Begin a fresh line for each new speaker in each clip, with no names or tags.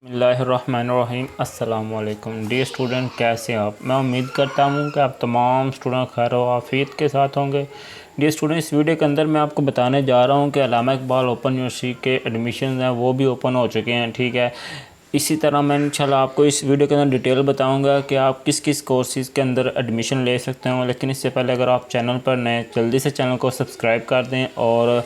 बिस्मिल्लाहिर्रहमानिर्रहीम अस्सलाम वालेकुम डियर स्टूडेंट, कैसे हैं आप। मैं उम्मीद करता हूं कि आप तमाम स्टूडेंट खैर व आफियत के साथ होंगे। डियर स्टूडेंट, इस वीडियो के अंदर मैं आपको बताने जा रहा हूं कि अल्लामा इकबाल ओपन यूनिवर्सिटी के एडमिशन हैं वो भी ओपन हो चुके हैं। ठीक है, इसी तरह मैं इंशाल्लाह आपको इस वीडियो के अंदर डिटेल बताऊंगा कि आप किस किस कोर्सेज़ के अंदर एडमिशन ले सकते हो। लेकिन इससे पहले अगर आप चैनल पर नए, जल्दी से चैनल को सब्सक्राइब कर दें और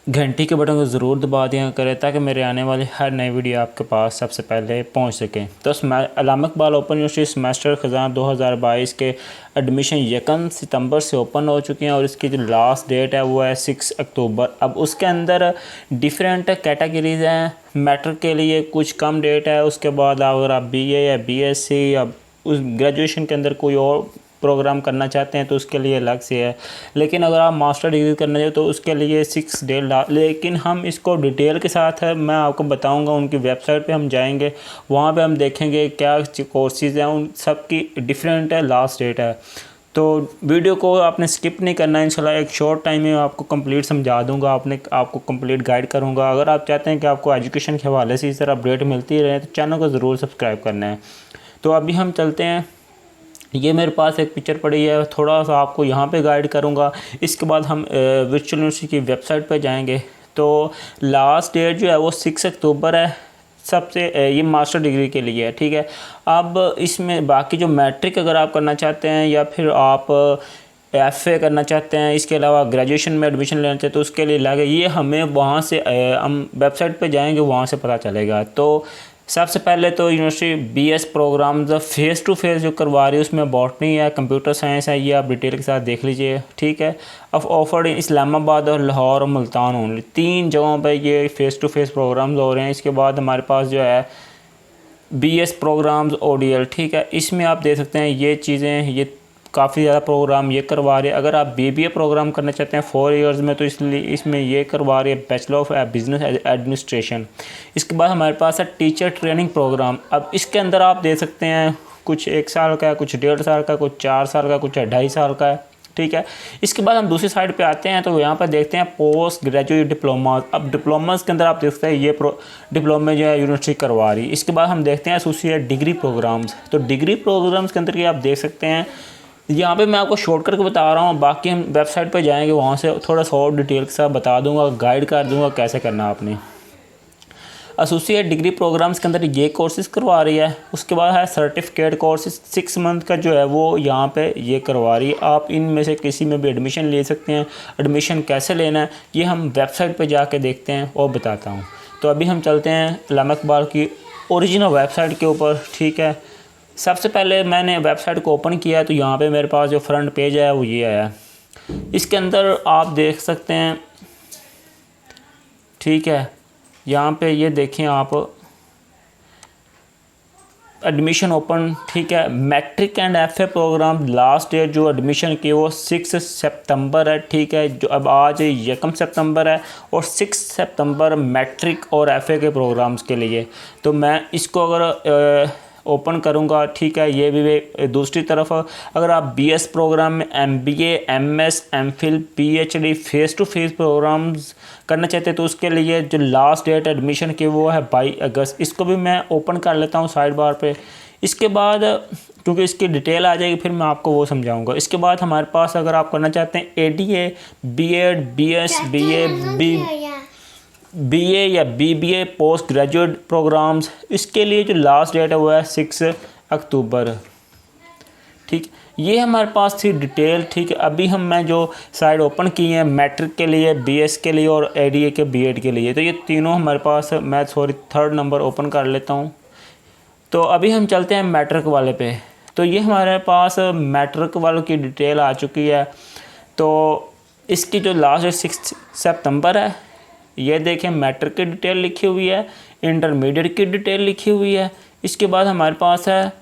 घंटी के बटन को ज़रूर दबा दिया करें ताकि मेरे आने वाली हर नई वीडियो आपके पास सबसे पहले पहुंच सकें। तो अल्लामा इकबाल ओपन यूनिवर्सिटी सेमेस्टर ख़ज़ान 2022 के एडमिशन 1 सितंबर से ओपन हो चुके हैं और इसकी जो लास्ट डेट है वो है 6 अक्टूबर। अब उसके अंदर डिफरेंट कैटेगरीज़ हैं। मैट्रिक के लिए कुछ कम डेट है, उसके बाद अगर आप BA या BSc या उस ग्रेजुएशन के अंदर कोई और प्रोग्राम करना चाहते हैं तो उसके लिए अलग से है। लेकिन अगर आप मास्टर डिग्री करना चाहते तो उसके लिए 6 डेट। लेकिन हम इसको डिटेल के साथ है मैं आपको बताऊंगा। उनकी वेबसाइट पे हम जाएंगे, वहाँ पे हम देखेंगे क्या कोर्सेज़ हैं, उन सब की डिफरेंट है, लास्ट डेट है। तो वीडियो को आपने स्किप नहीं करना है। इंशाल्लाह एक शॉर्ट टाइम में आपको कंप्लीट समझा दूंगा, आपको कंप्लीट गाइड करूंगा। अगर आप चाहते हैं कि आपको एजुकेशन के हवाले से इस तरह अपडेट मिलती रहे तो चैनल को ज़रूर सब्सक्राइब करना है। तो अभी हम चलते हैं। ये मेरे पास एक पिक्चर पड़ी है, थोड़ा सा आपको यहाँ पे गाइड करूँगा। इसके बाद हम वर्चुअल यूनिवर्सिटी की वेबसाइट पे जाएंगे। तो लास्ट डेट जो है वो 6 अक्टूबर है सबसे, ये मास्टर डिग्री के लिए है। ठीक है, अब इसमें बाकी जो मैट्रिक अगर आप करना चाहते हैं या फिर आप FA करना चाहते हैं, इसके अलावा ग्रेजुएशन में एडमिशन लेना चाहते हैं तो उसके लिए लगे, ये हमें वहाँ से हम वेबसाइट पे जाएंगे, वहाँ से पता चलेगा। तो सबसे पहले तो university BS programmes face to face जो करवा रही है उसमें बॉटनी है, कंप्यूटर साइंस है, ये आप डिटेल के साथ देख लीजिए। ठीक है, अब ऑफर्ड इस्लामाबाद और लाहौर और मुल्तान ओनली, 3 जगहों पे ये फेस टू फेस प्रोग्राम्स हो रहे हैं। इसके बाद हमारे पास जो है BS प्रोग्राम्स ODL। ठीक है, इसमें आप देख सकते हैं ये चीज़ें, ये काफ़ी ज़्यादा प्रोग्राम ये करवा रहे हैं। अगर आप BBA प्रोग्राम करना चाहते हैं 4 इयर्स में तो इसलिए इसमें ये करवा रही है बैचलर ऑफ बिज़नेस एडमिनिस्ट्रेशन। इसके बाद हमारे पास है टीचर ट्रेनिंग प्रोग्राम। अब इसके अंदर आप दे सकते हैं कुछ 1 साल का है, कुछ 1.5 साल का, कुछ 4 साल का, कुछ 2.5 साल का है। ठीक है, इसके बाद हम दूसरी साइड पे आते हैं तो यहाँ पर देखते हैं पोस्ट ग्रेजुएट डिप्लोमा। अब डिप्लोमास के अंदर आप देखते हैं ये डिप्लोमे जो है यूनिवर्सिटी करवा रही है। इसके बाद हम देखते हैं एसोसिएट डिग्री प्रोग्राम्स। तो डिग्री प्रोग्राम्स के अंदर ये आप देख सकते हैं, यहाँ पे मैं आपको शॉर्ट करके बता रहा हूँ, बाकी हम वेबसाइट पे जाएंगे, वहाँ से थोड़ा सा और डिटेल के साथ बता दूंगा, गाइड कर दूंगा कैसे करना आपने। एसोसिएट डिग्री प्रोग्राम्स के अंदर ये कोर्सेज करवा रही है। उसके बाद है सर्टिफिकेट कोर्सेज 6 मंथ का जो है वो यहाँ पे ये करवा रही है। आप इनमें से किसी में भी एडमिशन ले सकते हैं। एडमिशन कैसे लेना है ये हम वेबसाइट पर जाके देखते हैं और बताता हूँ। तो अभी हम चलते हैं अल्लामा इकबाल की ओरिजिनल वेबसाइट के ऊपर। ठीक है, सबसे पहले मैंने वेबसाइट को ओपन किया तो यहाँ पे मेरे पास जो फ्रंट पेज है वो ये आया। इसके अंदर आप देख सकते हैं, ठीक है, यहाँ पे ये देखें आप, एडमिशन ओपन। ठीक है, matric and FA programme last date जो एडमिशन की वो 6 सितंबर है। ठीक है, जो अब आज 1 सितंबर है और 6 सितंबर मैट्रिक और FA के प्रोग्राम्स के लिए। तो मैं इसको अगर ओपन करूँगा, ठीक है, ये भी दूसरी तरफ अगर आप BS प्रोग्राम में MBA MS MPhil PhD face to face programmes करना चाहते हैं तो उसके लिए जो लास्ट डेट एडमिशन की वो है 22 अगस्त। इसको भी मैं ओपन कर लेता हूँ साइड बार पे। इसके बाद क्योंकि इसकी डिटेल आ जाएगी फिर मैं आपको वो समझाऊंगा। इसके बाद हमारे पास अगर आप करना चाहते हैं ADA B.Ed BS BA या BBA पोस्ट ग्रेजुएट प्रोग्राम्स, इसके लिए जो लास्ट डेट है वो है 6 अक्टूबर। ठीक, ये हमारे पास थी डिटेल। ठीक है, अभी मैं जो साइड ओपन की है मैट्रिक के लिए, BS के लिए और ADA के B.Ed के लिए, तो ये तीनों हमारे पास, मैं थर्ड नंबर ओपन कर लेता हूँ। तो अभी हम चलते हैं मैट्रिक वाले पे। तो ये हमारे पास मैट्रिक वालों की डिटेल आ चुकी है। तो इसकी जो लास्ट डेट 6 सितंबर है, ये देखें मैट्रिक की डिटेल लिखी हुई है, इंटरमीडिएट की डिटेल लिखी हुई है। इसके बाद हमारे पास है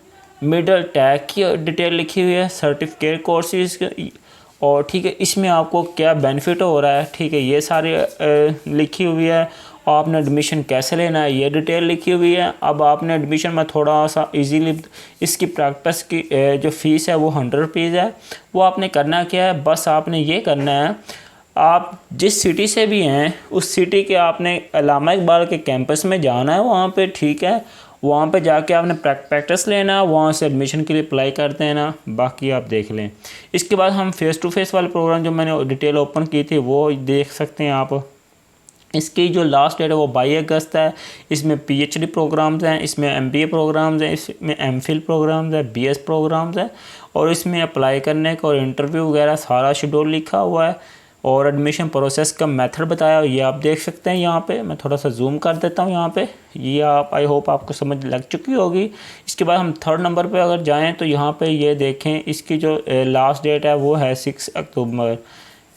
मिडल टैग की डिटेल लिखी हुई है, सर्टिफिकेट कोर्सेज और ठीक है, इसमें आपको क्या बेनिफिट हो रहा है, ठीक है, ये सारी लिखी हुई है। आपने एडमिशन कैसे लेना है ये डिटेल लिखी हुई है। अब आपने एडमिशन में थोड़ा सा इजीली इसकी प्रैक्टिस की जो फ़ीस है वो 100 रुपीज़ है। वो आपने करना क्या है, बस आपने ये करना है, आप जिस सिटी से भी हैं उस सिटी के आपने अल्लामा इकबाल के कैंपस में जाना है वहाँ पे, ठीक है। वहाँ पे जाके आपने प्रैक्टिस लेना, वहाँ से एडमिशन के लिए अप्लाई कर देना, बाकी आप देख लें। इसके बाद हम फेस टू फेस वाले प्रोग्राम जो मैंने डिटेल ओपन की थी वो देख सकते हैं आप। इसकी जो लास्ट डेट है वो 22 अगस्त है। इसमें पीएचडी प्रोग्राम्स हैं, इसमें एमबीए प्रोग्राम्स हैं, इसमें एमफिल प्रोग्राम्स हैं, बीएस प्रोग्राम्स हैं, और इसमें अप्लाई करने का और इंटरव्यू वगैरह सारा शेड्यूल लिखा हुआ है, और एडमिशन प्रोसेस का मेथड बताया, ये आप देख सकते हैं। यहाँ पे मैं थोड़ा सा जूम कर देता हूँ। यहाँ पे ये आप, आई होप आपको समझ लग चुकी होगी। इसके बाद हम थर्ड नंबर पे अगर जाएँ तो यहाँ पे ये देखें, इसकी जो लास्ट डेट है वो है 6 अक्टूबर।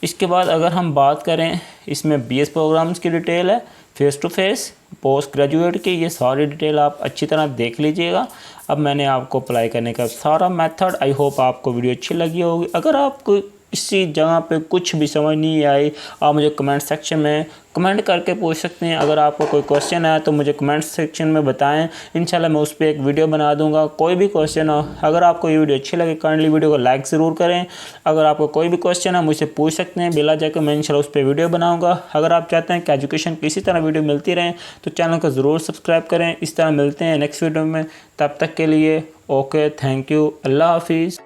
इसके बाद अगर हम बात करें, इसमें बीएस प्रोग्राम्स की डिटेल है, face to face, post graduate की, ये सारी डिटेल आप अच्छी तरह देख लीजिएगा। अब मैंने आपको अप्लाई करने का सारा मेथड, आई होप आपको वीडियो अच्छी लगी होगी। अगर आपको इसी जगह पे कुछ भी समझ नहीं आई, आप मुझे कमेंट सेक्शन में कमेंट करके पूछ सकते हैं। अगर आपको कोई क्वेश्चन है तो मुझे कमेंट सेक्शन में बताएं, इंशाल्लाह मैं उस पर एक वीडियो बना दूंगा। कोई भी क्वेश्चन हो, अगर आपको ये वीडियो अच्छी लगे काइंडली वीडियो को लाइक ज़रूर करें। अगर आपको कोई भी क्वेश्चन है मुझसे पूछ सकते हैं, बिला जाकर मैं इंशाल्लाह उस पर वीडियो बनाऊँगा। अगर आप चाहते हैं कि एजुकेशन की इसी तरह वीडियो मिलती रहें तो चैनल को ज़रूर सब्सक्राइब करें। इस तरह मिलते हैं नेक्स्ट वीडियो में, तब तक के लिए ओके, थैंक यू, अल्लाह हाफिज़।